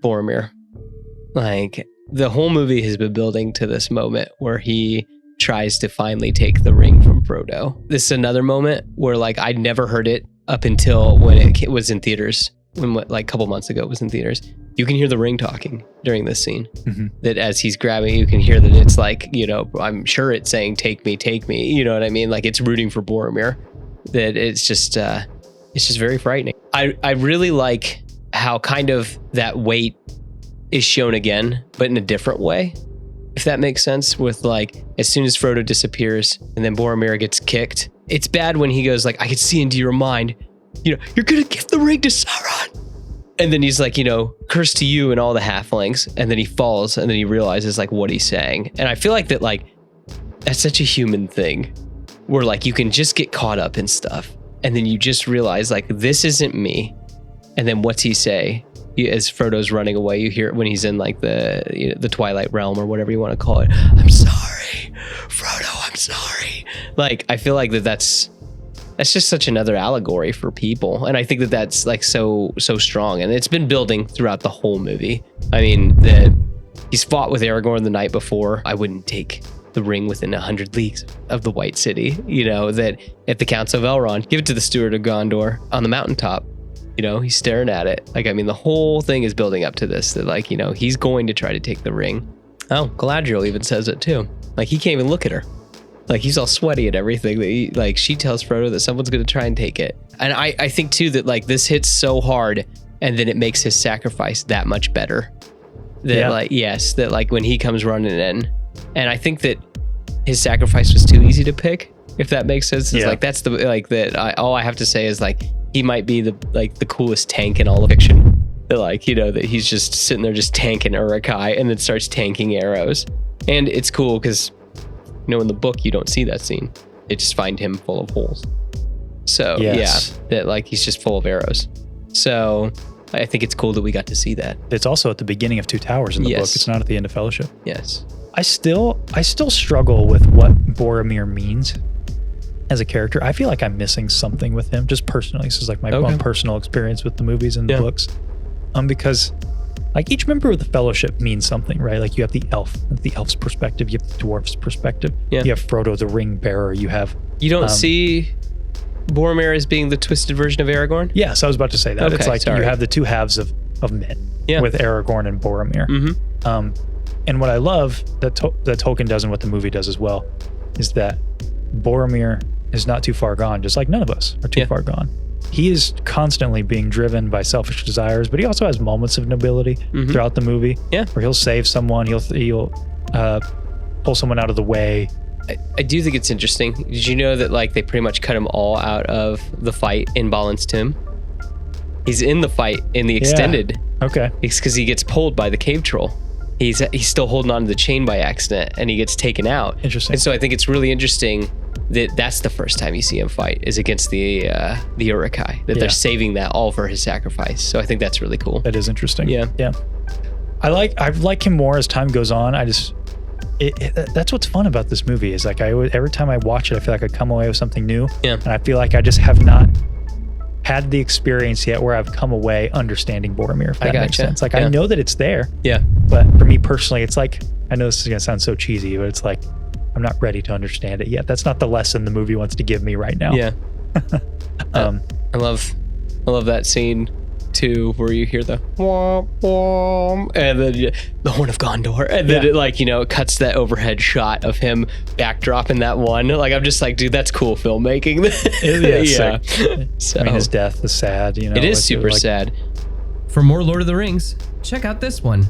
Boromir. Like, the whole movie has been building to this moment where he tries to finally take the ring from Frodo. This is another moment where, like, I'd never heard it up until when it was in theaters. When, like, a couple months ago it was in theaters. You can hear the ring talking during this scene. Mm-hmm. That as he's grabbing, you can hear that it's like, you know, I'm sure it's saying, take me, you know what I mean? Like, it's rooting for Boromir. That it's just very frightening. I really like how kind of that weight is shown again, but in a different way, if that makes sense. With, like, as soon as Frodo disappears and then Boromir gets kicked, it's bad when he goes like, I can see into your mind, you know, you're gonna give the ring to Sauron. And then he's like, you know, curse to you and all the halflings. And then he falls and then he realizes, like, what he's saying. And I feel like that, like, that's such a human thing where, like, you can just get caught up in stuff and then you just realize, like, this isn't me. And then what's he say? As Frodo's running away, you hear it when he's in, like, the Twilight Realm or whatever you want to call it. I'm sorry, Frodo, I'm sorry. Like, I feel like that's just such another allegory for people. And I think that that's, like, so strong. And it's been building throughout the whole movie. I mean, he's fought with Aragorn the night before. I wouldn't take the ring within 100 leagues of the White City. You know, that at the Council of Elrond, give it to the Steward of Gondor on the mountaintop. You know, he's staring at it. Like, I mean, the whole thing is building up to this, that, like, you know, he's going to try to take the ring. Oh, Galadriel even says it too. Like, he can't even look at her. Like, he's all sweaty at everything. That like, she tells Frodo that someone's going to try and take it. And I think too that, like, this hits so hard and then it makes his sacrifice that much better. That, like, yes, that, like, when he comes running in, and I think that his sacrifice was too easy to pick, if that makes sense. It's like, that's the, like, that all I have to say is, like, he might be the coolest tank in all of fiction. That, like, you know, that he's just sitting there just tanking Uruk-hai and then starts tanking arrows. And it's cool because, you know, in the book, you don't see that scene. They just find him full of holes. So, yeah, that, like, he's just full of arrows. So I think it's cool that we got to see that. It's also at the beginning of Two Towers in the book. It's not at the end of Fellowship. Yes. I still struggle with what Boromir means as a character. I feel like I'm missing something with him, just personally. This is, like, my own personal experience with the movies and the books. Because, like, each member of the Fellowship means something, right? Like, you have the elf's perspective, you have the dwarf's perspective, you have Frodo the ring bearer, you don't see Boromir as being the twisted version of Aragorn? Yes, I was about to say that. Okay, it's like you have the two halves of men with Aragorn and Boromir. Mm-hmm. And what I love that Tolkien does and what the movie does as well is that Boromir is not too far gone, just like none of us are too far gone. He is constantly being driven by selfish desires, but he also has moments of nobility throughout the movie. Yeah, where he'll save someone, he'll pull someone out of the way. I do think it's interesting. Did you know that, like, they pretty much cut him all out of the fight in Balin's Tomb? He's in the fight in the extended. Okay. It's because he gets pulled by the cave troll. He's still holding on to the chain by accident, and he gets taken out. Interesting. And so I think it's really interesting that that's the first time you see him fight is against the Uruk-hai. That they're saving that all for his sacrifice. So I think that's really cool. That is interesting. Yeah. I like him more as time goes on. That's what's fun about this movie is, like, every time I watch it, I feel like I come away with something new. Yeah. And I feel like I just have not had the experience yet where I've come away understanding Boromir, if that makes sense. Like, I know that it's there. Yeah. But for me personally, it's like, I know this is going to sound so cheesy, but it's like, I'm not ready to understand it yet. That's not the lesson the movie wants to give me right now. Yeah. I love that scene too, where you hear the womp womp and then the Horn of Gondor, and then it, like, you know, it cuts that overhead shot of him backdropping that one. Like, I'm just like, dude, that's cool filmmaking. So, I mean, his death is sad. You know, it is super sad. For more Lord of the Rings, check out this one.